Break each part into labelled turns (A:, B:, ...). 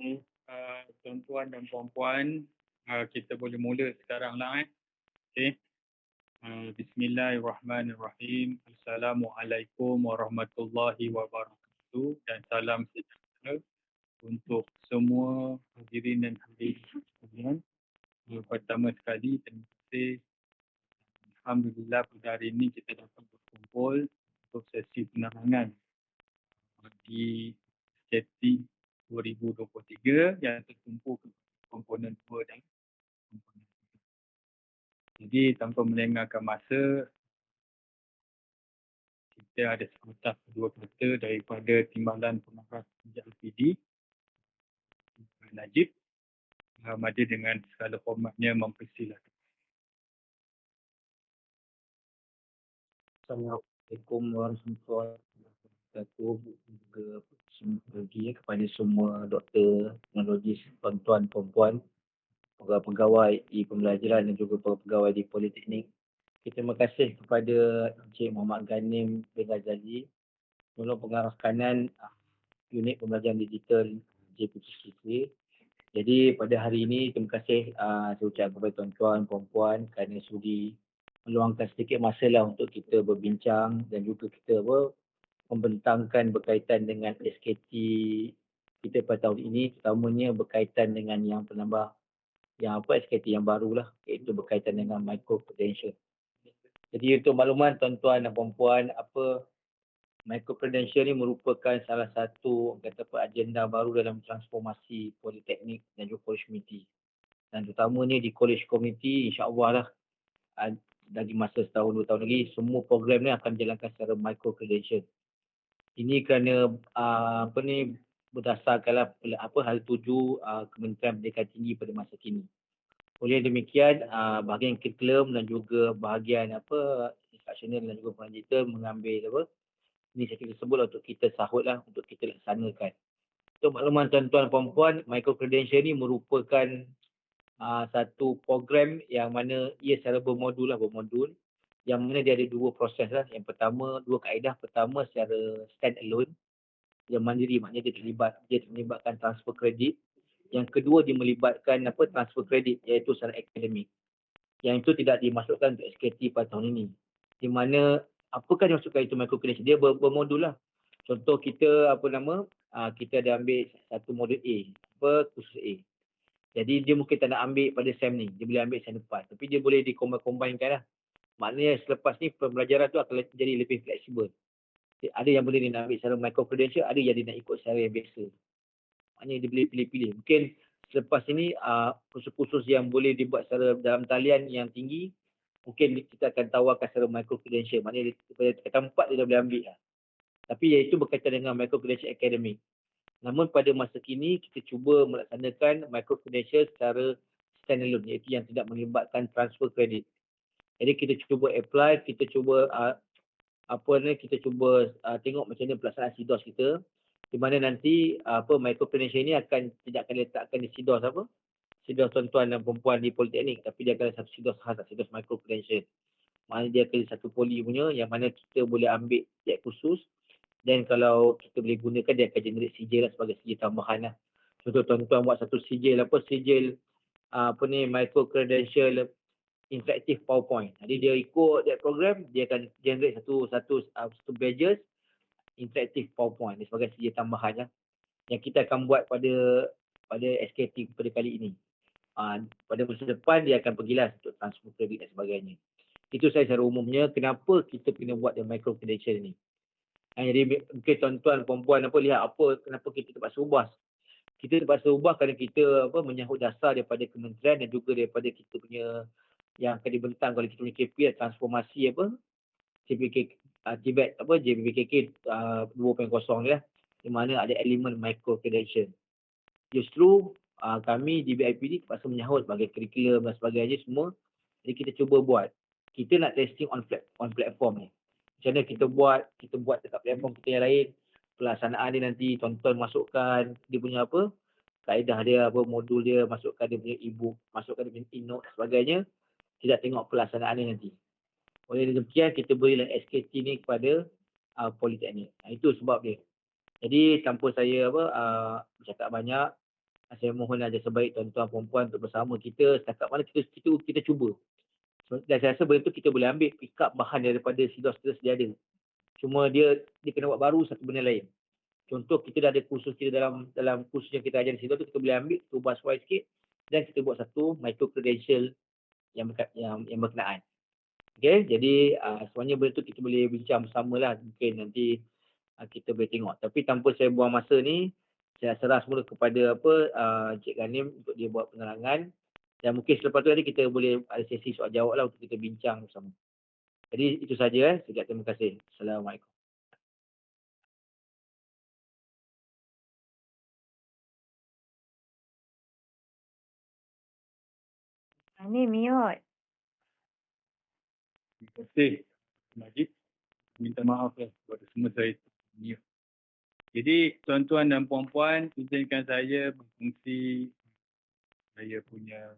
A: Okey, tuan-tuan dan puan-puan, kita boleh mula sekarang lah Okey. Bismillahirrahmanirrahim. Assalamualaikum warahmatullahi wabarakatuh dan salam sejahtera untuk semua hadirin dan hadirat sekalian. Pertama sekali, terima kasih. Alhamdulillah pada hari ini kita dapat berkumpul untuk sesi penerangan di SKT 2023 yang tertumpu komponen 2 dan komponen 3. Jadi tanpa melengahkan masa, kita ada sekitar 2 kata daripada Timbalan Pengarah LPD, Najib, Madir dengan segala hormatnya mempersilakan.
B: Assalamualaikum warahmatullahi wabarakatuh. Juga bagi kepada semua doktor, teknologis, tuan-tuan, puan-puan, pegawai di pembelajaran dan juga pegawai di Politeknik. Terima kasih kepada Encik Muhammad Ghanim bin Ghazali, penolong pengarah kanan unit pembelajaran digital JPTCC. Jadi pada hari ini terima kasih saya ucapkan kepada tuan-tuan, puan-puan kerana sudi meluangkan sedikit masa lah untuk kita berbincang dan juga kita membentangkan berkaitan dengan SKT kita pada tahun ini, terutamanya berkaitan dengan yang penambah SKT yang baru lah, iaitu berkaitan dengan micro credential. Jadi untuk makluman tuan-tuan dan puan-puan, micro credential ni merupakan salah satu agenda baru dalam transformasi Politeknik dan juga College Community. Dan terutamanya di College Community, insya-Allah lah dari masa setahun 2 tahun lagi, semua program ni akan dijalankan secara micro credential. Ini kerana berdasarkan hal tuju Kementerian Pendidikan Tinggi pada masa kini. Oleh demikian, bahagian kurikulum dan juga bahagian instructional dan juga digital mengambil inisiatif tersebut untuk kita sahutlah, untuk kita laksanakan. Untuk makluman tuan-tuan puan-puan, micro credential ni merupakan satu program yang mana ia secara bermodul, yang mana dia ada 2 proses lah. Yang pertama, 2 kaedah. Pertama secara stand alone, yang mandiri, maknanya dia melibatkan transfer kredit. Yang kedua, dia melibatkan transfer kredit, iaitu secara akademik. Yang itu tidak dimasukkan untuk SKT pada tahun ini. Di mana apakah dimasukkan itu micro credential? Dia bermodul lah. Contoh kita kita ada ambil satu modul A, khusus A. Jadi dia mungkin tak nak ambil pada SEM ni, dia boleh ambil SEM lepas. Tapi dia boleh dikombinkan lah. Maknanya selepas ni pembelajaran tu akan jadi lebih fleksibel. Ada yang boleh dia nak ambil secara micro credential, ada yang dia nak ikut secara yang biasa. Maknanya dia boleh pilih-pilih. Mungkin selepas ini kursus-kursus yang boleh dibuat secara dalam talian yang tinggi, mungkin kita akan tawarkan secara micro credential. Maknanya daripada tingkatan 4 dia dah boleh ambil lah. Tapi iaitu berkaitan dengan micro credential akademik. Namun pada masa kini kita cuba melaksanakan micro credential secara standalone, iaitu yang tidak melibatkan transfer kredit. Jadi kita cuba apply, kita cuba tengok macam mana pelaksanaan SIDOS kita, di mana nanti micro credential ini tidak akan diletakkan di SIDOS tuan-tuan dan perempuan di Politeknik, tapi dia akan ada satu SIDOS khas, SIDOS micro credential. Maknanya dia akan satu poli punya, yang mana kita boleh ambil subjek khusus. Dan kalau kita boleh gunakan, dia akan generate sijil lah, sebagai sijil tambahan lah. Contoh tuan-tuan buat satu sijil, micro credential interactive PowerPoint. Jadi dia ikut that program, dia akan generate satu badges interactive PowerPoint. Dia sebagai sijil tambahan lah, yang kita akan buat pada SKT pada kali ini. Pada masa depan, dia akan pergilah untuk transfer kredit dan sebagainya. Itu saya secara umumnya, kenapa kita kena buat the micro credential ni. Jadi mungkin tuan-tuan, perempuan lihat kenapa kita terpaksa ubah. Kita terpaksa ubah kerana kita menyahut dasar daripada kementerian dan juga daripada kita punya yang akan dibentang oleh kita punya KPI, transformasi JBKK 2.0 ni lah, di mana ada elemen micro credential. Justru kami di BIPD terpaksa menyahut sebagai kurikulum dan sebagainya semua. Jadi kita cuba buat. Kita nak testing on platform ni. Macam mana kita buat dekat platform kita yang lain. Pelaksanaan dia nanti tuan-tuan masukkan dia punya kaedah dia, modul dia, masukkan dia punya e-book, masukkan dia punya e-note sebagainya. Kita tengok pelaksanaan dia nanti. Oleh demikian kita berilah SKT ni kepada Politeknik. Itu sebab dia. Jadi tanpa saya bercakap banyak, Saya mohonlah jasa baik tuan-tuan puan-puan untuk bersama kita setakat mana kita cuba. Dan saya rasa benda tu kita boleh ambil pick up bahan daripada sidos kita sedia ada. Cuma dia kena buat baru satu benda lain. Contoh kita dah ada kursus kita dalam kursus yang kita ajar di situ tu, kita boleh ambil tu sesuai sikit dan kita buat satu micro credential yang berkenaan. Okey, jadi semuanya benda tu kita boleh bincang bersamalah, mungkin nanti kita boleh tengok. Tapi tanpa saya buang masa ni, saya serah semula kepada Encik Ghanim untuk dia buat penerangan, dan mungkin selepas tu nanti kita boleh ada sesi soal jawab lah untuk kita bincang bersama. Jadi itu saja. Sekejap, terima kasih. Assalamualaikum.
C: Ni mute.
A: Terima kasih Majid. Minta maaf kepada semua saya. Jadi tuan-tuan dan puan-puan, izinkan saya berfungsi saya punya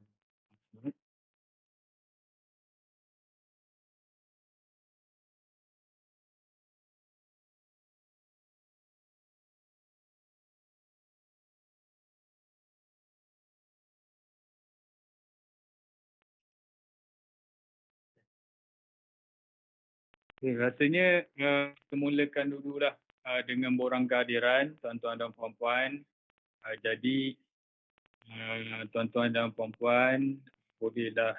A: rasanya kita mulakan dululah dengan borang kehadiran tuan-tuan dan puan-puan. Jadi tuan-tuan dan puan-puan bolehlah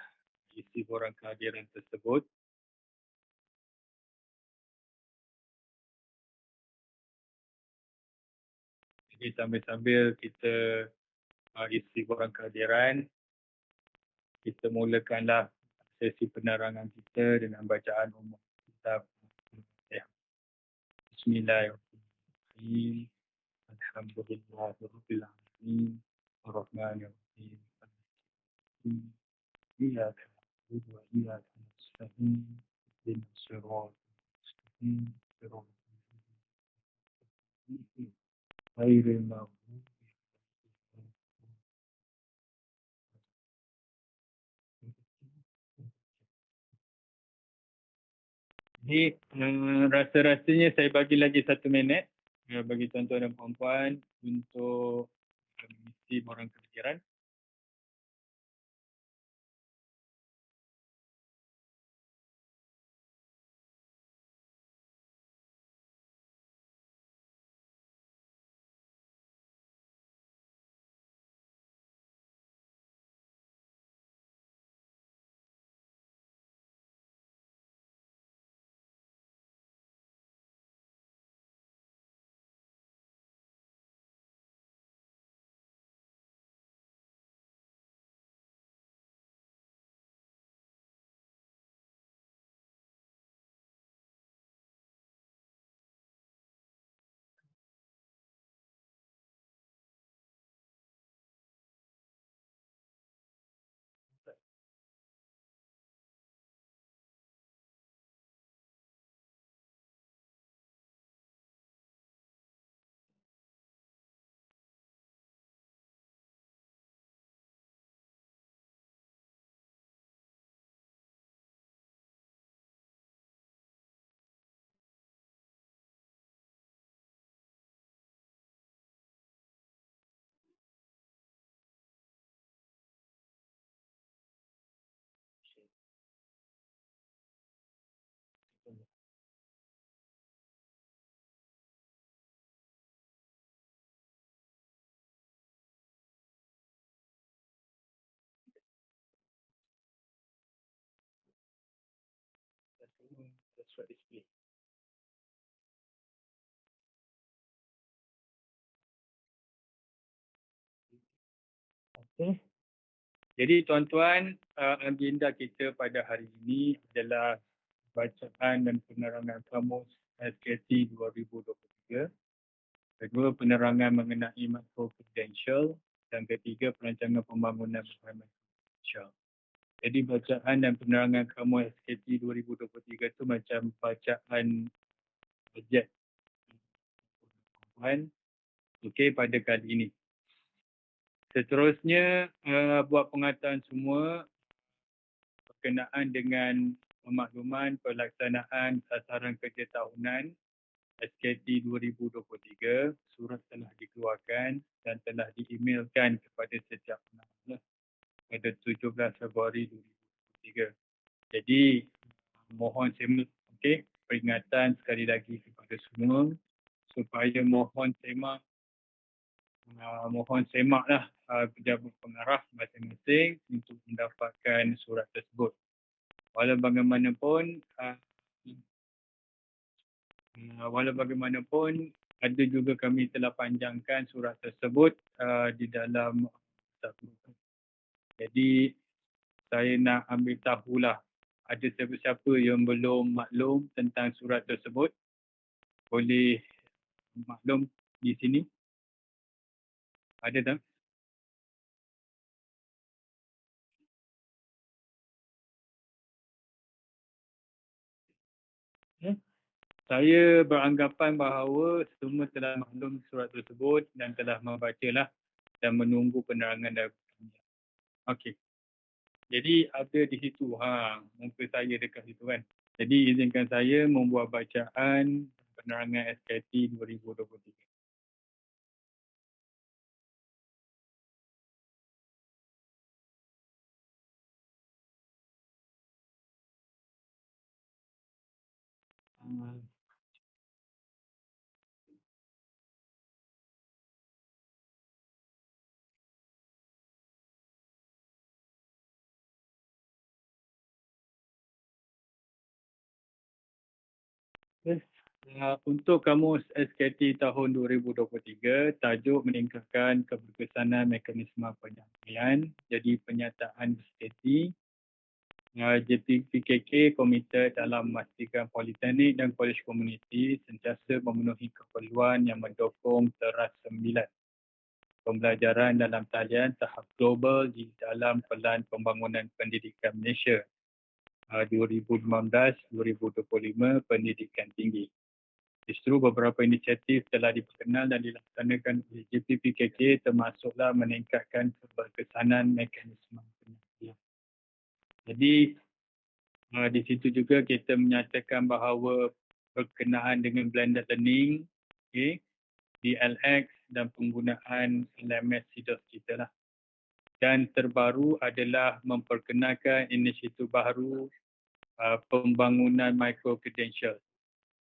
A: isi borang kehadiran tersebut. Jadi sambil-sambil kita isi borang kehadiran, kita mulakanlah sesi penerangan kita dengan bacaan umum kitab. Bismillahirrahmanirrahim. Alhamdulillahirabbil alamin. Arrahmanirrahim. Iyyaka na'budu wa iyyaka nasta'in. Ihdinas siratal mustaqim. Siratal ladzina ghairil maghdubi Jadi rasa-rasanya saya bagi lagi 1 minit bagi tuan-tuan dan puan-puan untuk mengisi borang kehadiran. Okay. Jadi tuan-tuan, agenda kita pada hari ini adalah bacaan dan penerangan kamus SKT 2023. Kedua, penerangan mengenai makro credential. Dan ketiga, perancangan pembangunan berbagai credential. Jadi bacaan dan penerangan kamus SKT 2023 itu macam bacaan bajet. Okey, pada kali ini. Seterusnya, buat pengataan semua berkenaan dengan pemakluman pelaksanaan sasaran kerja tahunan SKT 2023, surat telah dikeluarkan dan telah diemailkan kepada setiap penadah pada 17 Februari 2023. Jadi mohon semak, peringatan sekali lagi kepada semua supaya mohon semaklah pejabat pengarah masing-masing untuk mendapatkan surat tersebut. Walau bagaimanapun ada juga kami telah panjangkan surat tersebut di dalam satu. Jadi saya nak ambil tahulah ada siapa-siapa yang belum maklum tentang surat tersebut, boleh maklum di sini. Ada tak? Saya beranggapan bahawa semua telah maklum surat tersebut dan telah membacalah dan menunggu penerangan dari kami. Okey. Jadi ada di situ, muka saya dekat situ kan. Jadi izinkan saya membuat bacaan penerangan SKT 2023. Untuk kamus SKT tahun 2023, tajuk meningkatkan keberkesanan mekanisme penyampaian. Jadi penyataan SKT, JPPKK komited dalam memastikan politeknik dan kolej komuniti sentiasa memenuhi keperluan yang mendukung teras 9 pembelajaran dalam talian tahap global di dalam Pelan Pembangunan Pendidikan Malaysia 2015-2025 Pendidikan Tinggi. Justru beberapa inisiatif telah diperkenal dan dilaksanakan oleh JPPKK termasuklah meningkatkan keberkesanan mekanisme penyampaian. Jadi di situ juga kita menyatakan bahawa berkenaan dengan blended learning, DLX dan penggunaan LMS CIDOS kita lah. Dan terbaru adalah memperkenalkan inisiatif baru pembangunan micro-credential.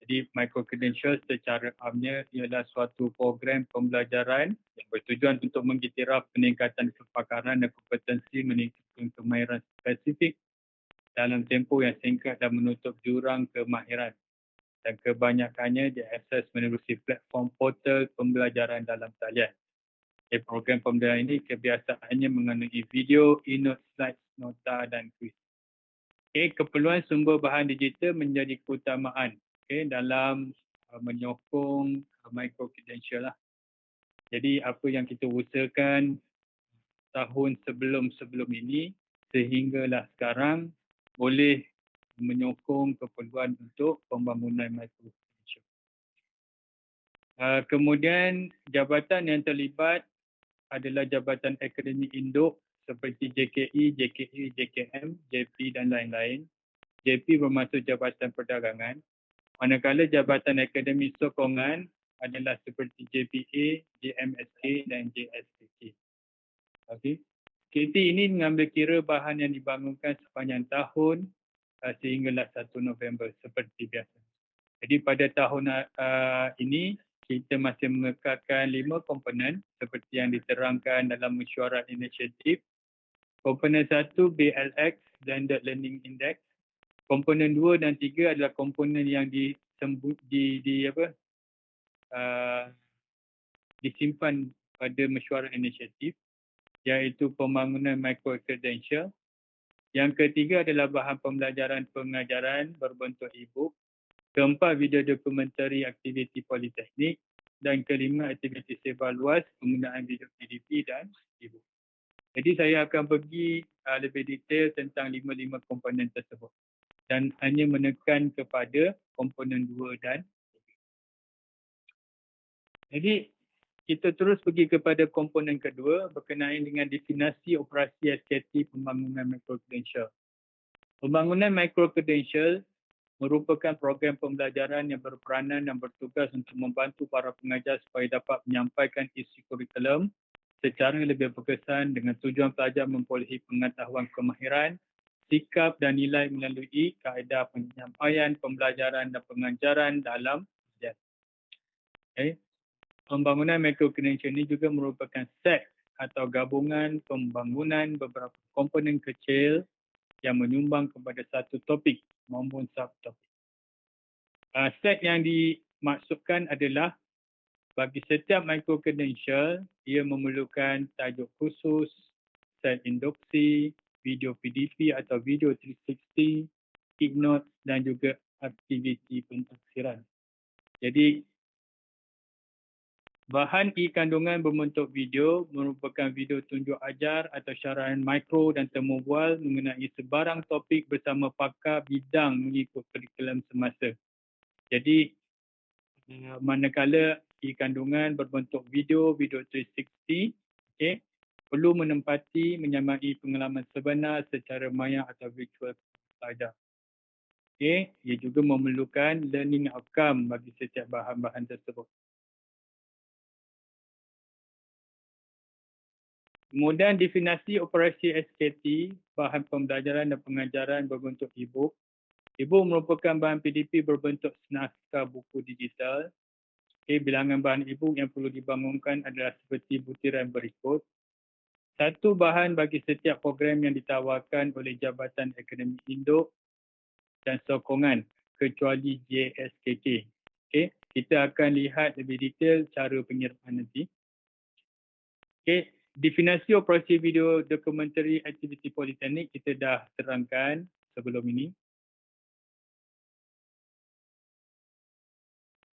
A: Jadi micro-credential secara amnya ialah suatu program pembelajaran yang bertujuan untuk mengiktiraf peningkatan kepakaran dan kompetensi meningkatkan kemahiran spesifik dalam tempoh yang singkat dan menutup jurang kemahiran. Dan kebanyakannya diakses menerusi platform portal pembelajaran dalam talian. Program pembelajaran ini kebiasaannya mengandungi video, e-note, slides, nota dan kuis. Keperluan sumber bahan digital menjadi keutamaan dalam menyokong micro-credential lah. Jadi apa yang kita usahakan tahun sebelum ini sehinggalah sekarang boleh menyokong keperluan untuk pembangunan micro-credential. Kemudian jabatan yang terlibat adalah jabatan akademik induk seperti JKE, JKE, JKM, JP dan lain-lain. JP bermaksud Jabatan Perdagangan. Manakala jabatan akademik sokongan adalah seperti JPA, JMSA dan JSPK. Okey. KT ini mengambil kira bahan yang dibangunkan sepanjang tahun sehinggalah 1 November seperti biasa. Jadi pada tahun ini kita masih mengekalkan 5 komponen seperti yang diterangkan dalam mesyuarat inisiatif. Komponen 1 BLX, Blended Learning Index. Komponen 2 dan 3 adalah komponen yang disimpan pada mesyuarat inisiatif, iaitu pembangunan micro-credential. Yang ketiga adalah bahan pembelajaran pengajaran berbentuk e-book. Keempat, video dokumentari aktiviti politeknik. Dan kelima, aktiviti sebar luas penggunaan video PDP dan e-book. Jadi saya akan pergi lebih detail tentang 5 komponen tersebut. Dan hanya menekan kepada komponen 2 dan 3. Jadi kita terus pergi kepada komponen kedua berkenaan dengan definisi operasi SKT pembangunan micro-credential. Pembangunan micro-credential merupakan program pembelajaran yang berperanan dan bertugas untuk membantu para pengajar supaya dapat menyampaikan isi kurikulum secara lebih berkesan dengan tujuan pelajar memperolehi pengetahuan kemahiran, sikap dan nilai melalui kaedah penyampaian, pembelajaran dan pengajaran dalam belajar. Okay. Pembangunan microcredential ini juga merupakan set atau gabungan pembangunan beberapa komponen kecil yang menyumbang kepada satu topik maupun subtopik. Set yang dimaksudkan adalah bagi setiap microcredential, ia memerlukan tajuk khusus, set induksi, video PDP atau video 360, keynote dan juga aktiviti pentafsiran. Jadi, bahan e-kandungan berbentuk video merupakan video tunjuk ajar atau syarahan mikro dan temu bual mengenai sebarang topik bersama pakar bidang mengikut kurikulum semasa. Jadi, manakala e-kandungan berbentuk video 360, okay, perlu menyamai pengalaman sebenar secara maya atau virtual sahaja. Okay, ia juga memerlukan learning outcome bagi setiap bahan-bahan tersebut. Kemudian definisi operasi SKT, bahan pembelajaran dan pengajaran berbentuk e-book. E-book merupakan bahan PDP berbentuk naskah buku digital. Okay, bilangan bahan e-book yang perlu dibangunkan adalah seperti butiran berikut. Satu bahan bagi setiap program yang ditawarkan oleh Jabatan Akademik Induk dan sokongan kecuali JSKK. Okay, kita akan lihat lebih detail cara penyertaan nanti. Okay. Definisi operasi video dokumentari aktiviti politeknik kita dah terangkan sebelum ini.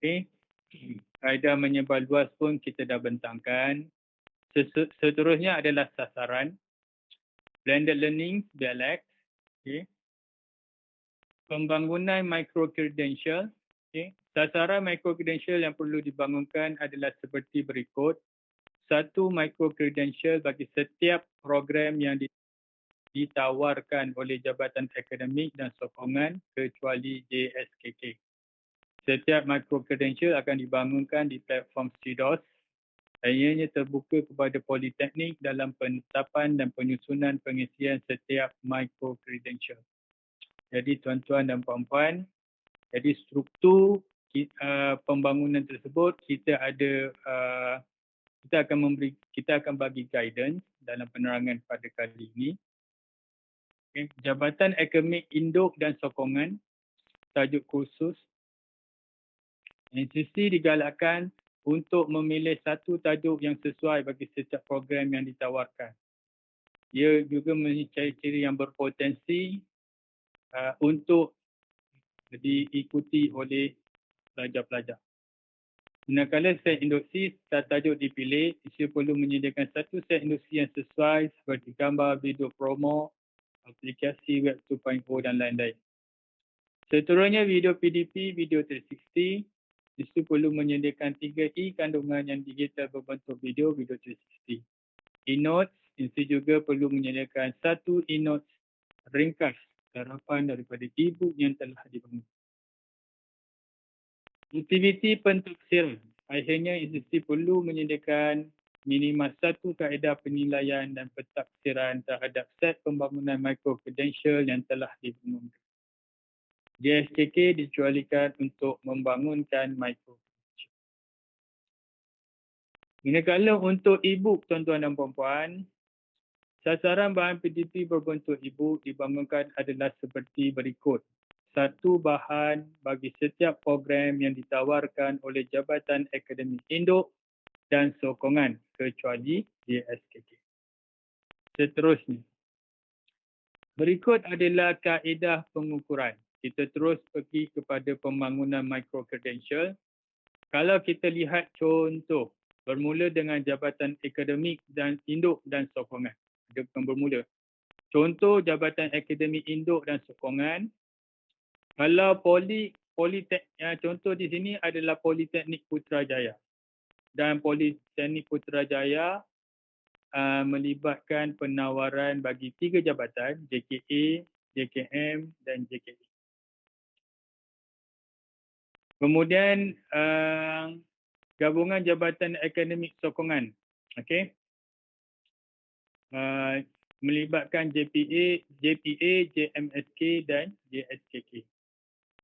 A: Okay. Kaedah menyebar luas pun kita dah bentangkan. Seterusnya adalah sasaran. Blended learning, BLX. Okay. Pembangunan micro-credential. Okay. Sasaran micro-credential yang perlu dibangunkan adalah seperti berikut. Satu micro-credential bagi setiap program yang ditawarkan oleh Jabatan Akademik dan Sokongan kecuali JSKK. Setiap micro-credential akan dibangunkan di platform CDOS dan ianya terbuka kepada politeknik dalam penetapan dan penyusunan pengisian setiap micro-credential. Jadi tuan-tuan dan puan-puan, jadi struktur pembangunan tersebut kita akan bagi guidance dalam penerangan pada kali ini. Okay. Jabatan Akademik Induk dan Sokongan, tajuk khusus. NCC digalakkan untuk memilih satu tajuk yang sesuai bagi setiap program yang ditawarkan. Ia juga memiliki ciri-ciri yang berpotensi untuk diikuti oleh pelajar-pelajar. Manakala set induksi, tajuk dipilih, ia perlu menyediakan satu set induksi yang sesuai seperti gambar, video promo, aplikasi web 2.0 dan lain-lain. Seterusnya video PDP, video 360, itu perlu menyediakan 3 e-kandungan yang digital berbentuk video 360. E-notes, itu juga perlu menyediakan satu e-notes ringkas sarapan daripada e-book yang telah dibangun. Aktiviti pentafsiran. Akhirnya institusi perlu menyediakan minimal satu kaedah penilaian dan pentafsiran terhadap set pembangunan micro-credential yang telah dibangunkan. JSKK dicualikan untuk membangunkan micro-credential. Manakala untuk e-book tuan-tuan dan puan-puan, sasaran bahan PDP berbentuk e-book dibangunkan adalah seperti berikut. Satu bahan bagi setiap program yang ditawarkan oleh Jabatan Akademik Induk dan Sokongan kecuali JSKK. Seterusnya, berikut adalah kaedah pengukuran. Kita terus pergi kepada pembangunan micro-credential. Kalau kita lihat contoh, bermula dengan Jabatan Akademik dan Induk dan Sokongan. Dia bukan bermula. Contoh Jabatan Akademik Induk dan Sokongan. Kalau contoh di sini adalah Politeknik Putrajaya. Dan Politeknik Putrajaya melibatkan penawaran bagi 3 jabatan, JKA, JKM dan JKE. Kemudian gabungan jabatan akademik sokongan. Okey. Melibatkan JPA, JMSK dan JSKK.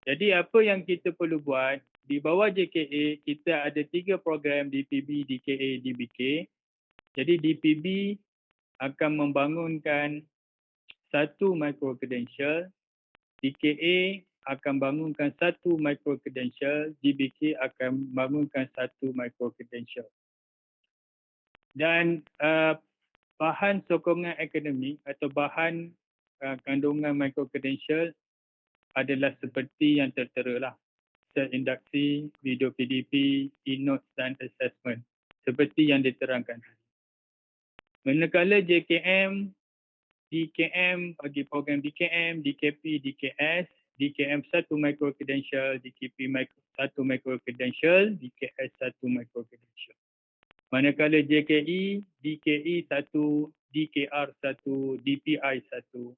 A: Jadi apa yang kita perlu buat, di bawah JKA kita ada 3 program DPB, DKA, DBK. Jadi DPB akan membangunkan satu micro credential, DKA akan bangunkan satu micro credential, DBK akan bangunkan satu micro credential. Dan bahan sokongan akademik atau bahan kandungan micro credential adalah seperti yang tertera lah. Sel induksi, video PDP, e-notes dan assessment. Seperti yang diterangkan. Manakala JKM, DKM bagi program DKM, DKP, DKS, DKM 1 micro credential, DKP 1 micro credential, DKS 1 micro credential. Manakala JKE, DKE 1, DKR 1, DPI 1.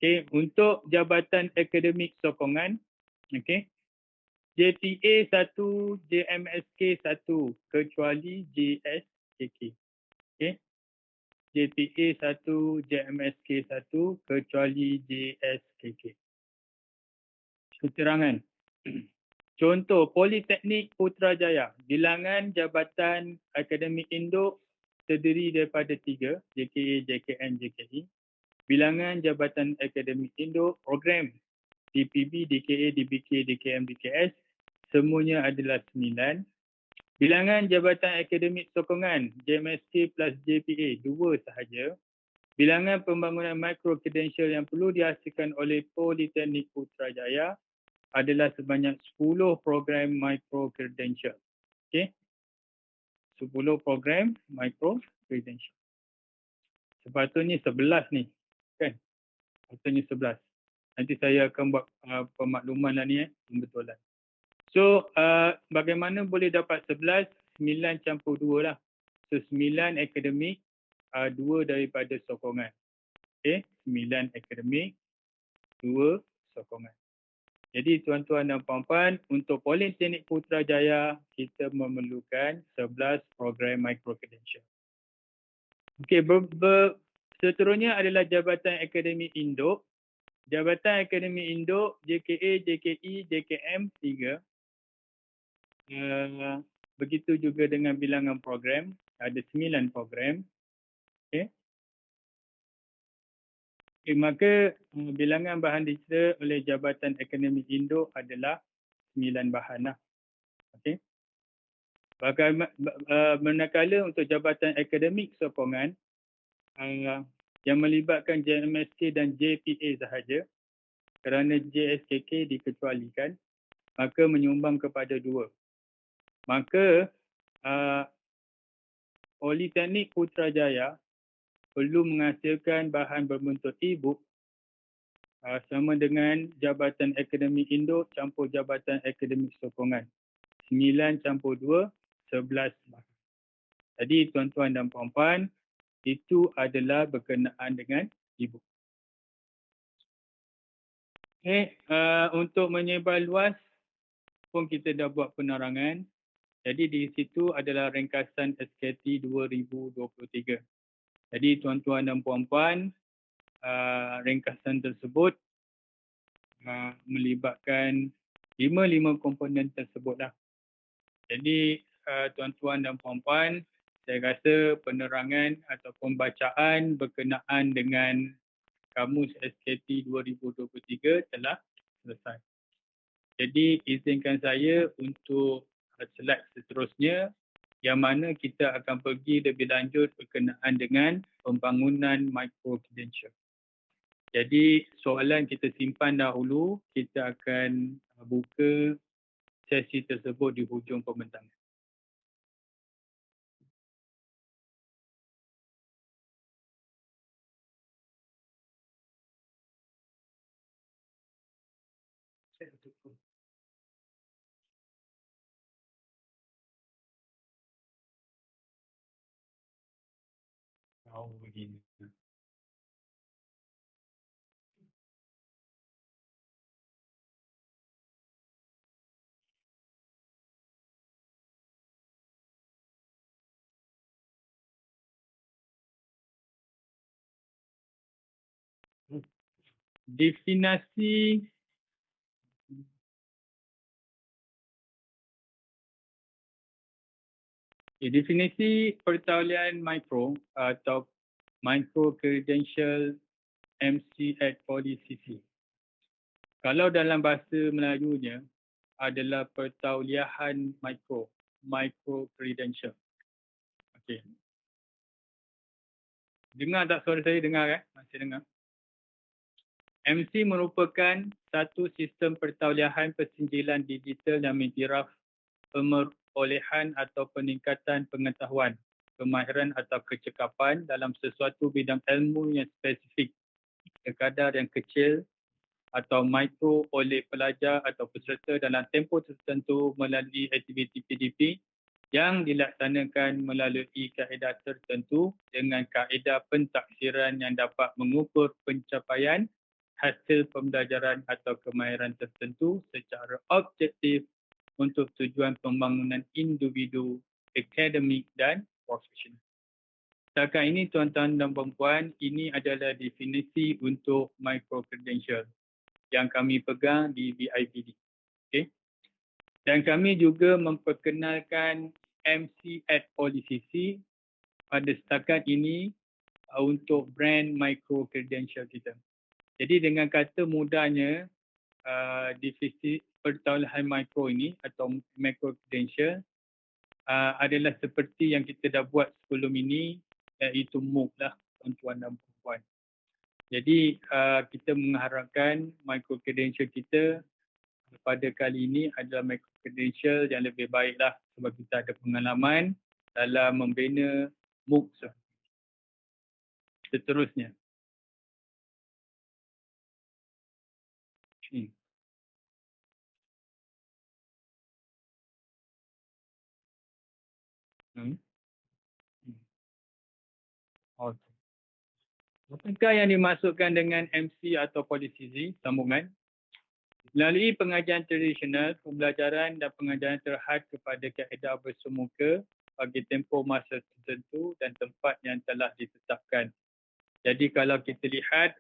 A: Okey, untuk jabatan akademik sokongan, okey. JPA 1, JMSK 1 kecuali JSKK. Okey. JPA 1, JMSK 1 kecuali JSKK. Keterangan. Contoh, Politeknik Putrajaya, bilangan jabatan akademik induk terdiri daripada 3, JKA, JKM, JKE. Bilangan jabatan akademik induk, program DPB, DKA, DBK, DKM, DKS, semuanya adalah 9. Bilangan jabatan akademik sokongan, JMSK plus JPA, 2 sahaja. Bilangan pembangunan micro credential yang perlu dihasilkan oleh Politeknik Putrajaya adalah sebanyak 10 program micro credential. Okey. 10 program micro credential. Sepatutnya 11 ni. Kan? Sepatutnya 11. Nanti saya akan buat pemakluman lah ni pembetulan. So, bagaimana boleh dapat 11? 9 campur 2 lah. So, 9 akademik, 2 daripada sokongan. Okey, 9 akademik, 2 sokongan. Jadi tuan-tuan dan puan-puan, untuk Politeknik Putrajaya, kita memerlukan 11 program micro credential. Okey, seterusnya adalah Jabatan Akademik Induk. Jabatan Akademik Induk, JKA, JKE, JKM 3. Begitu juga dengan bilangan program, ada 9 program. Okey. Okay, maka bilangan bahan disediakan oleh Jabatan Akademik Induk adalah 9 bahan lah. Okey. Manakala untuk Jabatan Akademik Sokongan yang melibatkan JMSK dan JPA sahaja, kerana JSKK dikecualikan, maka menyumbang kepada 2. Maka Politeknik Putrajaya perlu menghasilkan bahan berbentuk e-book sama dengan Jabatan Akademik Induk campur Jabatan Akademik Sokongan. 9 campur 2, 11 bahan. Jadi tuan-tuan dan puan-puan, itu adalah berkenaan dengan e-book. Okay, untuk menyebar luas pun kita dah buat penerangan. Jadi di situ adalah ringkasan SKT 2023. Jadi tuan-tuan dan puan-puan, ringkasan tersebut melibatkan 5 komponen tersebutlah. Jadi tuan-tuan dan puan-puan, saya rasa penerangan ataupun bacaan berkenaan dengan Kamus SKT 2023 telah selesai. Jadi izinkan saya untuk slide seterusnya yang mana kita akan pergi lebih lanjut berkenaan dengan pembangunan micro credential. Jadi soalan kita simpan dahulu, kita akan buka sesi tersebut di hujung pembentangan. Oh, begini. Definisi definisi pertaulian mikro atau micro credential MC at PolyCC. Kalau dalam bahasa Melayunya adalah pertauliahan micro credential. Okey. Dengar tak suara saya? Dengar kan? Masih dengar? MC merupakan satu sistem pertauliahan persinjilan digital yang mengiktiraf pemerolehan atau peningkatan pengetahuan, kemahiran atau kecekapan dalam sesuatu bidang ilmu yang spesifik, sekadar yang kecil atau mikro oleh pelajar atau peserta dalam tempoh tertentu melalui aktiviti PDP yang dilaksanakan melalui kaedah tertentu dengan kaedah pentaksiran yang dapat mengukur pencapaian hasil pembelajaran atau kemahiran tertentu secara objektif untuk tujuan pembangunan individu, akademik dan profesional. Setakat ini tuan-tuan dan puan-puan, ini adalah definisi untuk micro-credential yang kami pegang di BIPD. Okay? Dan kami juga memperkenalkan MC at PolyCC pada setakat ini untuk brand micro-credential kita. Jadi dengan kata mudahnya, definisi pertauliahan mikro ini atau micro credential adalah seperti yang kita dah buat sebelum ini, iaitu MOOC lah tuan-tuan dan puan-puan. Jadi kita mengharapkan micro credential kita pada kali ini adalah micro credential yang lebih baik lah sebab kita ada pengalaman dalam membina MOOC seterusnya. Okay. Apakah yang dimaksudkan dengan MC atau PolyCC sambungan? Melalui pengajian tradisional, pembelajaran dan pengajaran terhad kepada kaedah bersemuka bagi tempoh masa tertentu dan tempat yang telah ditetapkan. Jadi kalau kita lihat,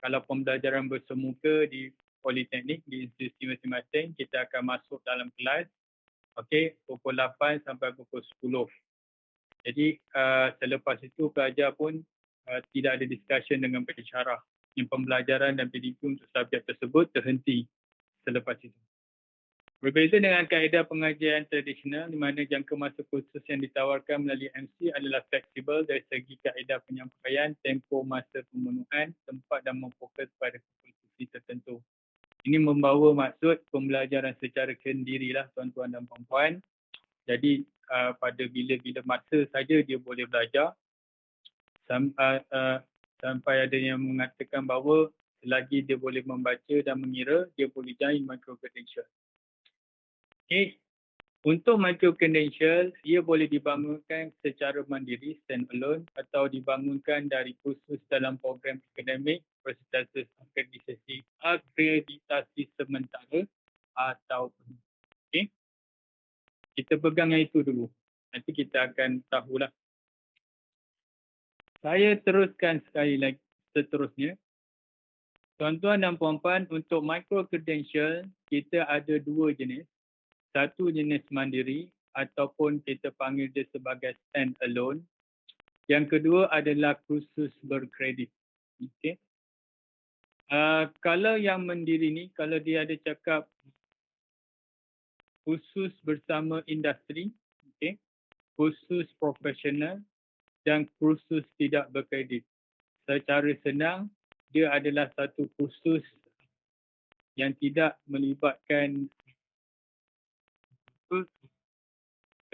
A: kalau pembelajaran bersemuka di Politeknik, di institusi masing-masing, kita akan masuk dalam kelas pukul 8 sampai pukul 10. Jadi selepas itu pelajar pun tidak ada discussion dengan pensyarah. Yang pembelajaran dan PDP untuk subjek tersebut terhenti selepas itu. Berbeza dengan kaedah pengajian tradisional di mana jangka masa kursus yang ditawarkan melalui MC adalah fleksibel dari segi kaedah penyampaian, tempoh masa pemenuhan, tempat dan memfokus pada kursus tertentu. Ini membawa maksud pembelajaran secara kendirilah tuan-tuan dan puan-puan. Jadi pada bila-bila masa saja dia boleh belajar sampai ada yang mengatakan bahawa selagi dia boleh membaca dan mengira, dia boleh join micro-credential. Untuk micro-credential, ia boleh dibangunkan secara mandiri, stand-alone atau dibangunkan dari kursus dalam program akademik, persentasis akreditasi sementara atau kita pegang yang itu dulu. Nanti kita akan tahulah. Saya teruskan sekali lagi seterusnya. Tuan-tuan dan puan-puan, untuk micro-credential, kita ada dua jenis. Satu jenis mandiri ataupun kita panggil dia sebagai stand-alone. Yang kedua adalah kursus berkredit. Okay. Kalau yang mandiri ni, kalau dia ada cakap kursus bersama industri, kursus profesional dan kursus tidak berkredit. Secara senang, dia adalah satu kursus yang tidak melibatkan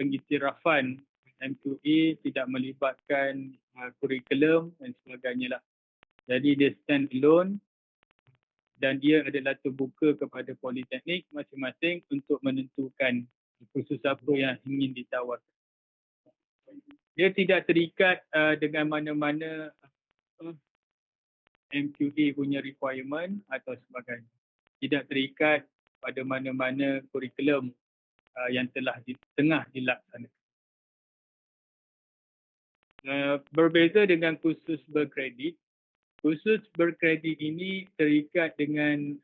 A: pengiktirafan MQA, tidak melibatkan kurikulum dan sebagainya lah. Jadi dia stand alone dan dia adalah terbuka kepada politeknik masing-masing untuk menentukan kursus apa yang ingin ditawarkan. Dia tidak terikat dengan mana-mana MQA punya requirement atau sebagainya. Tidak terikat pada mana-mana kurikulum yang tengah dilaksanakan. Berbeza dengan kursus berkredit, kursus berkredit ini terikat dengan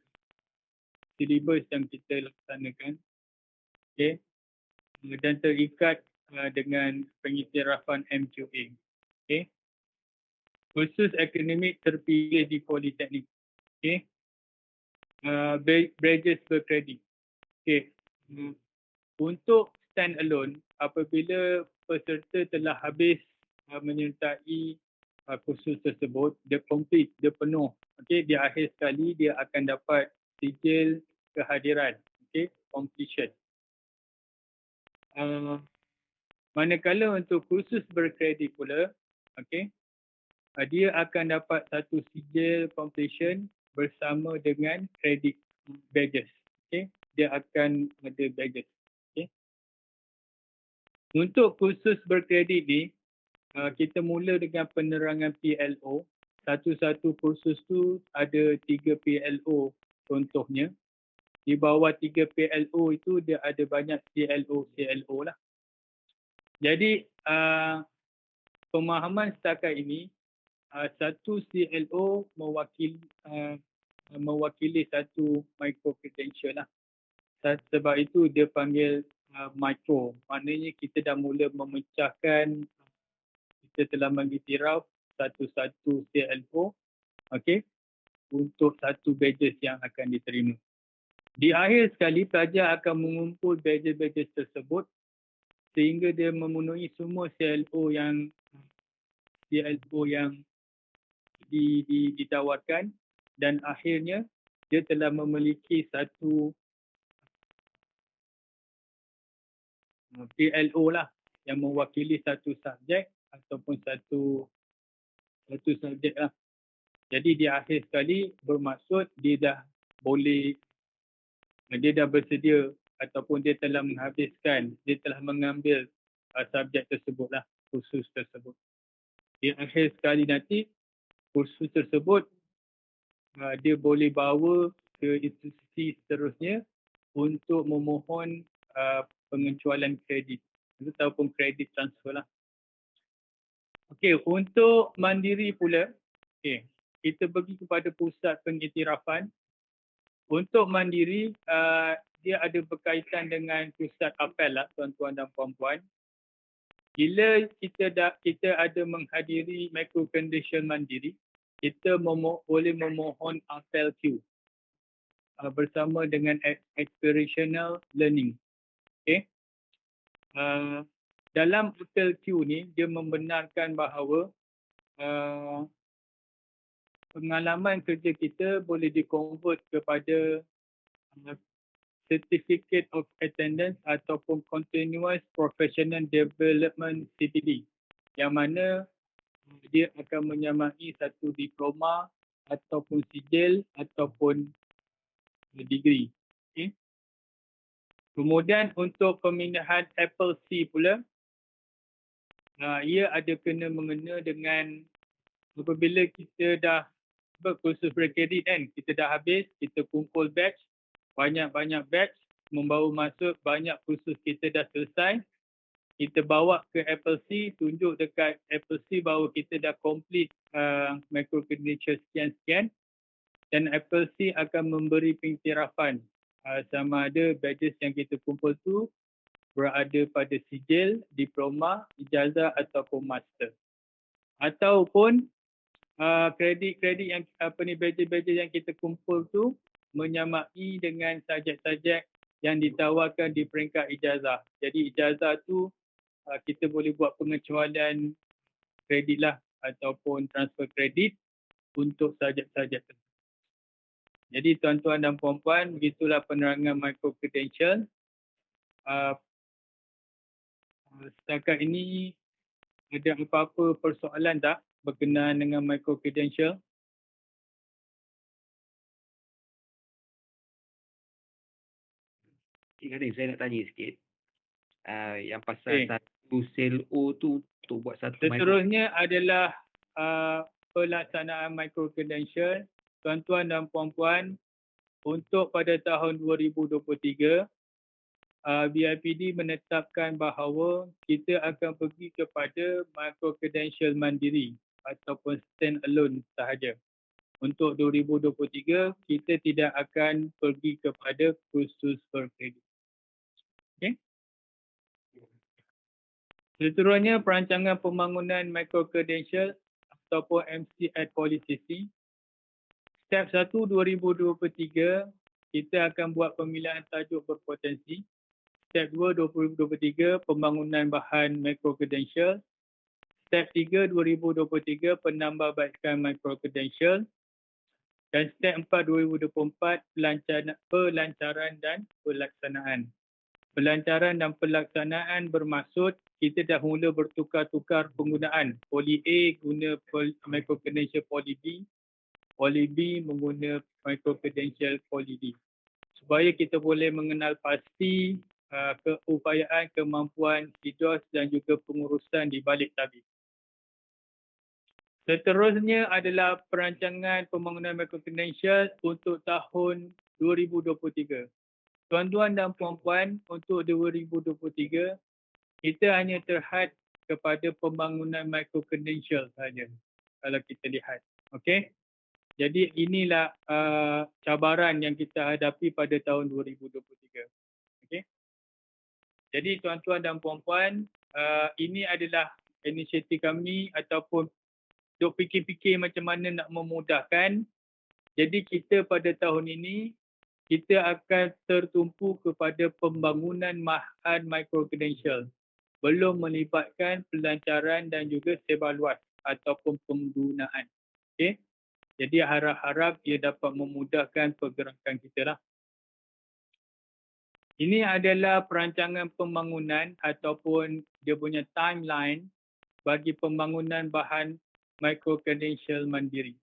A: silibus yang kita laksanakan. Okey. Dan terikat dengan pengiktirafan MQA. Okey. Kursus akademik terpilih di Politeknik. Okey. Badges berkredit. Okey. Untuk stand alone, apabila peserta telah habis menyertai kursus tersebut, dia complete, dia penuh. Okey, di akhir sekali dia akan dapat sijil kehadiran. Okey, completion. Manakala untuk kursus berkredit pula, okey, dia akan dapat satu sijil completion bersama dengan kredit badges. Okey, dia akan ada badges. Okey. Untuk kursus berkredit ni, kita mula dengan penerangan PLO. Satu-satu kursus tu ada 3 PLO contohnya. Di bawah 3 PLO itu dia ada banyak CLO lah. Jadi pemahaman setakat ini, satu CLO mewakili satu micro credential lah. Sebab itu dia panggil micro. Maknanya kita dah mula memecahkan, kita telah mengiktiraf satu-satu CLO, okey, untuk satu badges yang akan diterima. Di akhir sekali, pelajar akan mengumpul badges-badges tersebut sehingga dia memenuhi semua CLO yang ditawarkan, dan akhirnya dia telah memiliki satu PLO lah yang mewakili satu subjek ataupun satu subjek lah. Jadi di akhir sekali bermaksud dia dah bersedia ataupun dia telah menghabiskan, dia telah mengambil subjek tersebut lah, kursus tersebut. Di akhir sekali nanti kursus tersebut dia boleh bawa ke institusi seterusnya untuk memohon pengecualian kredit ataupun kredit transfer lah. Okey, untuk mandiri pula, okey, kita pergi kepada pusat pengiktirafan. Untuk mandiri, dia ada berkaitan dengan pusat apel lah, tuan-tuan dan puan-puan. Bila kita ada menghadiri micro credential mandiri, kita boleh memohon apel Q bersama dengan experiential learning. Okay. Dalam apel Q ni, dia membenarkan bahawa pengalaman kerja kita boleh di-convert kepada Certificate of Attendance ataupun Continuous Professional Development CPD, yang mana dia akan menyamai satu diploma ataupun sijil ataupun degree. Okay. Kemudian untuk pemindahan Apple C pula, ia ada mengena dengan apabila kita dah berkursus berkredit kan, kita dah habis, kita kumpul batch, banyak-banyak batch, membawa masuk banyak kursus kita dah selesai, kita bawa ke Apple C, tunjuk dekat Apple C bahawa kita dah complete micro credential sekian-sekian, dan Apple C akan memberi pengiktirafan sama ada badges yang kita kumpul tu berada pada sijil, diploma, ijazah ataupun master. Ataupun kredit-kredit yang badges-badges yang kita kumpul tu menyamai dengan subjek-subjek yang ditawarkan di peringkat ijazah. Jadi ijazah tu kita boleh buat pengecualian kredit lah ataupun transfer kredit untuk subjek-subjek tersebut. Jadi tuan-tuan dan puan-puan, begitulah penerangan micro credential. Setakat ini ada apa-apa persoalan tak berkenaan dengan micro credential?
D: Kadang saya nak tanya sikit. Yang pasal satu CLO tu untuk buat satu
A: seterusnya adalah pelaksanaan micro credential. Tuan-tuan dan puan-puan, untuk pada tahun 2023, BIPD menetapkan bahawa kita akan pergi kepada micro credential mandiri ataupun stand alone sahaja. untuk 2023 kita tidak akan pergi kepada kursus berkredit. Okey. Seterusnya perancangan pembangunan microcredential ataupun MC at Policity. Step 1 2023 kita akan buat pemilihan tajuk berpotensi. Step 2 2023 pembangunan bahan microcredential. Step 3 2023 penambahbaikan microcredential. Dan step 4 2024 pelancaran dan pelaksanaan. Pelancaran dan pelaksanaan bermaksud kita dah mula bertukar-tukar penggunaan. Poli A guna microcredential Poli B, Poli B mengguna microcredential Poli D. Supaya kita boleh mengenal pasti keupayaan, kemampuan CIDOS dan juga pengurusan di balik tabir. Seterusnya adalah perancangan pembangunan microcredential untuk tahun 2023. Tuan-tuan dan puan-puan, untuk 2023, kita hanya terhad kepada pembangunan microcredential saja kalau kita lihat. Okey? Jadi inilah cabaran yang kita hadapi pada tahun 2023. Okey? Jadi tuan-tuan dan puan-puan, ini adalah inisiatif kami ataupun duk fikir-fikir macam mana nak memudahkan. Jadi kita pada tahun ini kita akan tertumpu kepada pembangunan bahan microcredential. Belum melibatkan pelancaran dan juga sebar luas ataupun penggunaan. Okey. Jadi harap-harap ia dapat memudahkan pergerakan kita lah. Ini adalah perancangan pembangunan ataupun dia punya timeline bagi pembangunan bahan microcredential mandiri.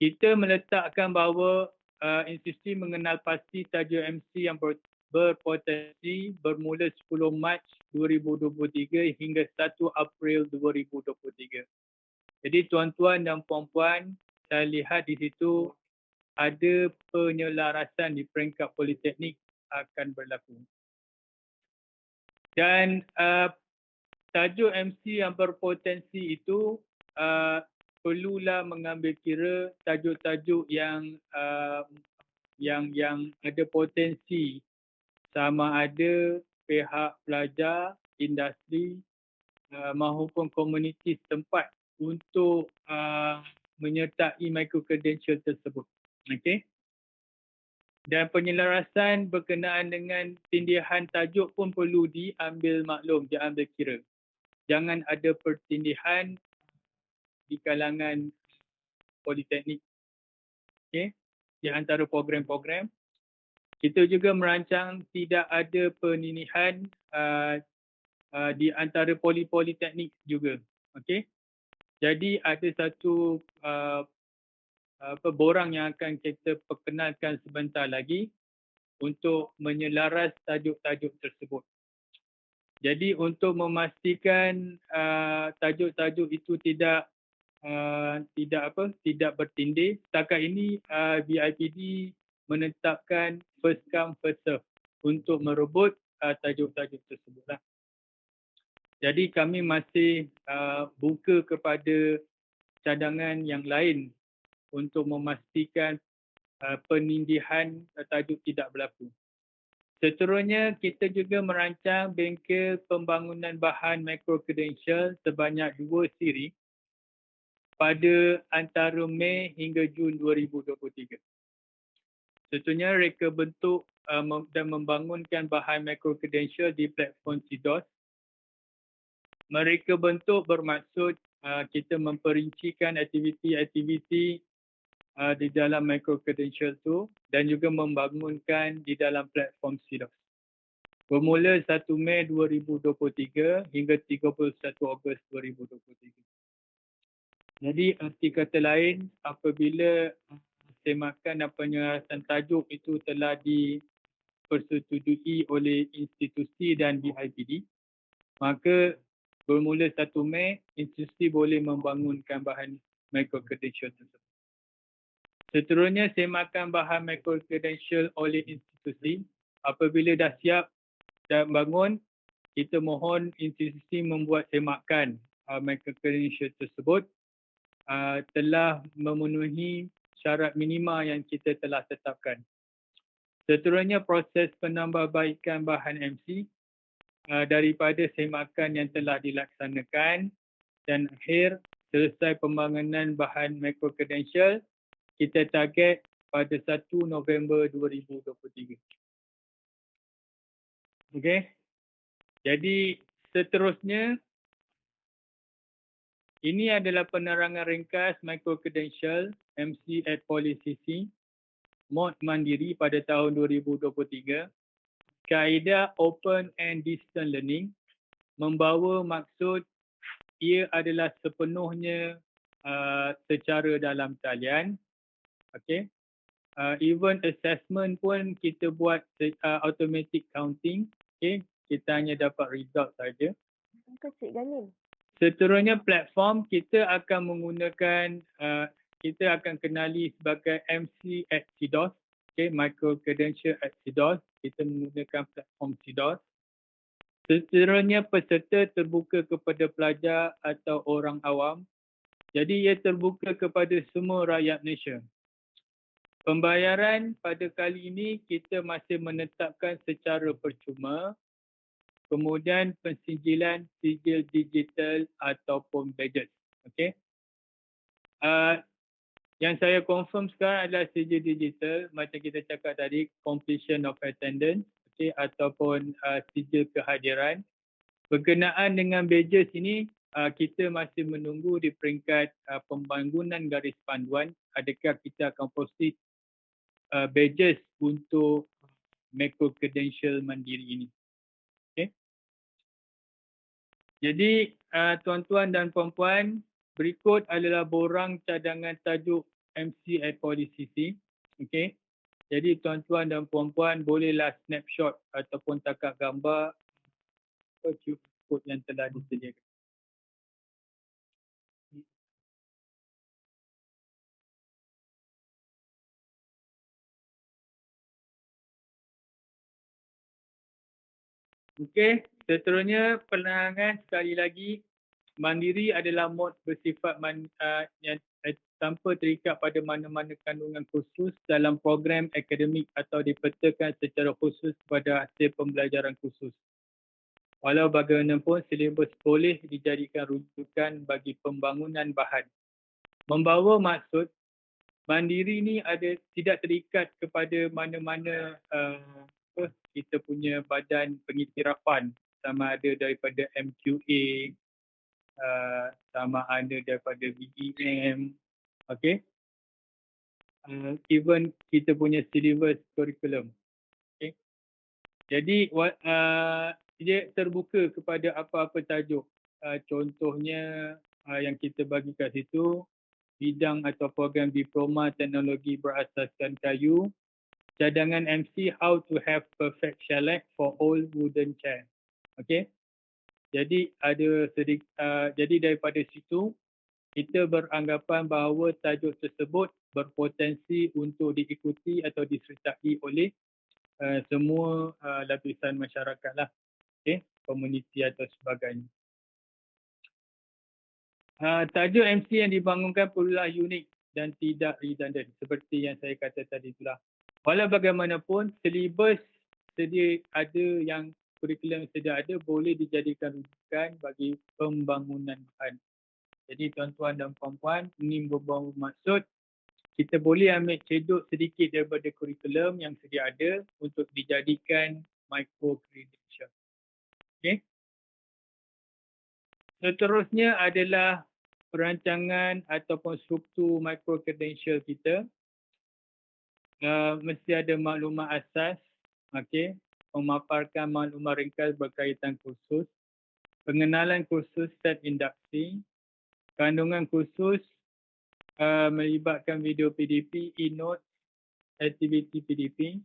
A: Kita meletakkan bahawa institusi mengenal pasti tajuk MC yang berpotensi bermula 10 Mac 2023 hingga 1 April 2023. Jadi tuan-tuan dan puan-puan, saya lihat di situ ada penyelarasan di peringkat politeknik akan berlaku. Dan tajuk MC yang berpotensi itu perlulah mengambil kira tajuk-tajuk yang ada potensi sama ada pihak pelajar, industri maupun komuniti setempat untuk menyertai microcredential tersebut. Okey. Dan penyelarasan berkenaan dengan tindihan tajuk pun perlu diambil maklum, diambil kira. Jangan ada pertindihan di kalangan politeknik. Okey. Di antara program-program. Kita juga merancang tidak ada penindihan di antara politeknik juga. Okey. Jadi ada satu borang yang akan kita perkenalkan sebentar lagi untuk menyelaras tajuk-tajuk tersebut. Jadi untuk memastikan tajuk-tajuk itu tidak bertindih, setakat ini BIPD menetapkan first come first serve untuk merebut tajuk-tajuk tersebut lah. Jadi kami masih buka kepada cadangan yang lain untuk memastikan penindihan tajuk tidak berlaku. Seterusnya, kita juga merancang bengkel pembangunan bahan microcredential sebanyak 2 siri pada antara Mei hingga Jun 2023. Seterusnya, reka bentuk dan membangunkan bahan microcredential di platform CIDOS. Mereka bentuk bermaksud kita memperincikan aktiviti-aktiviti di dalam microcredential tu dan juga membangunkan di dalam platform CIDOS. Bermula 1 Mei 2023 hingga 31 Ogos 2023. Jadi arti kata lain, apabila semakan dan penyelarasan tajuk itu telah dipersetujui oleh institusi dan BIPD, maka bermula 1 Mei, institusi boleh membangunkan bahan microcredential tersebut. Seterusnya, semakan bahan microcredential oleh institusi. Apabila dah siap dan bangun, kita mohon institusi membuat semakan microcredential tersebut telah memenuhi syarat minima yang kita telah tetapkan. Seterusnya proses penambahbaikan bahan MC daripada semakan yang telah dilaksanakan dan akhir selesai pembangunan bahan microcredential, kita target pada 1 November 2023. Okey. Jadi seterusnya ini adalah penerangan ringkas microcredential MC at PolyCC mod mandiri pada tahun 2023. Kaedah open and distance learning membawa maksud ia adalah sepenuhnya secara dalam talian. Okey. Even assessment pun kita buat automatic counting. Okey. Kita hanya dapat result saja.
C: Kecil Galil.
A: Seterusnya platform kita akan menggunakan kita akan kenali sebagai MC at CDOS, okay, micro credential at CDOS. Kita menggunakan platform CDOS. Seterusnya peserta terbuka kepada pelajar atau orang awam. Jadi ia terbuka kepada semua rakyat Malaysia. Pembayaran pada kali ini kita masih menetapkan secara percuma. Kemudian pensijilan sijil digital ataupun badges. Okey. Yang saya confirm sekarang adalah sijil digital macam kita cakap tadi, completion of attendance, okey, ataupun sijil kehadiran. Berkenaan dengan badges ini kita masih menunggu di peringkat pembangunan garis panduan adakah kita akan proceed badges untuk micro credential mandiri ini. Okey. Jadi tuan-tuan dan puan-puan, berikut adalah borang cadangan tajuk MC at PolyCC. Okey. Jadi tuan-tuan dan puan-puan bolehlah snapshot ataupun tangkap gambar QR yang telah disediakan. Okey, seterusnya penerangan sekali lagi. Mandiri adalah mod bersifat yang tanpa terikat pada mana-mana kandungan khusus dalam program akademik atau dipetakan secara khusus pada hasil pembelajaran khusus. Walau bagaimanapun, silibus boleh dijadikan rujukan bagi pembangunan bahan. Membawa maksud, mandiri ni tidak terikat kepada mana-mana kita punya badan pengiktirafan, sama ada daripada MQA, sama ada daripada BEM, okey. Even kita punya syllabus curriculum. Okay. Jadi dia terbuka kepada apa-apa tajuk. Contohnya yang kita bagi kat situ, bidang atau program diploma teknologi berasaskan kayu, cadangan MC how to have perfect shellac for all wooden chair. Okey. Jadi jadi daripada situ kita beranggapan bahawa tajuk tersebut berpotensi untuk diikuti atau disertai oleh semua lapisan masyarakat lah. Okey, komuniti atau sebagainya. Tajuk MC yang dibangunkan perlulah unik dan tidak redundant seperti yang saya kata tadi itulah. Walau bagaimanapun, silibus sedia ada yang kurikulum sedia ada boleh dijadikan rujukan bagi pembangunan bahan. Jadi tuan-tuan dan puan-puan, ini membawa maksud kita boleh ambil cedok sedikit daripada kurikulum yang sedia ada untuk dijadikan micro credential. Okay. Seterusnya adalah perancangan ataupun struktur micro credential kita. Mesti ada maklumat asas, okey, memaparkan maklumat ringkas berkaitan kursus, pengenalan kursus set induksi, kandungan kursus melibatkan video PDP, e-note, aktiviti PDP,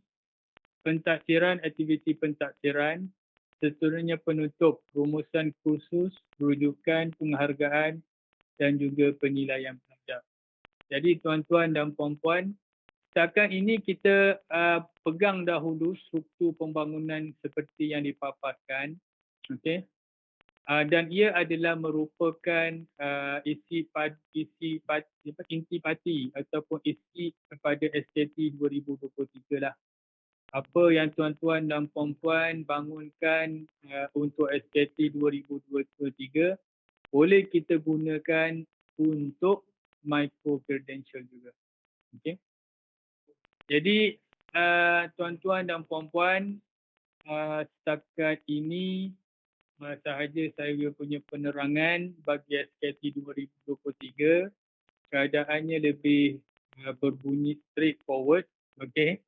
A: pentaksiran aktiviti pentaksiran, seterusnya penutup, rumusan kursus, rujukan, penghargaan dan juga penilaian pelajar. Jadi tuan-tuan dan puan-puan, setakat ini kita pegang dahulu struktur pembangunan seperti yang dipaparkan. Okey. Dan ia adalah merupakan intipati ataupun isi kepada SKT 2023 lah. Apa yang tuan-tuan dan puan-puan bangunkan untuk SKT 2023 boleh kita gunakan untuk micro credential juga. Okay. Jadi tuan-tuan dan puan-puan, setakat ini sahaja saya punya penerangan bagi SKT 2023. Keadaannya lebih berbunyi straightforward. Okay.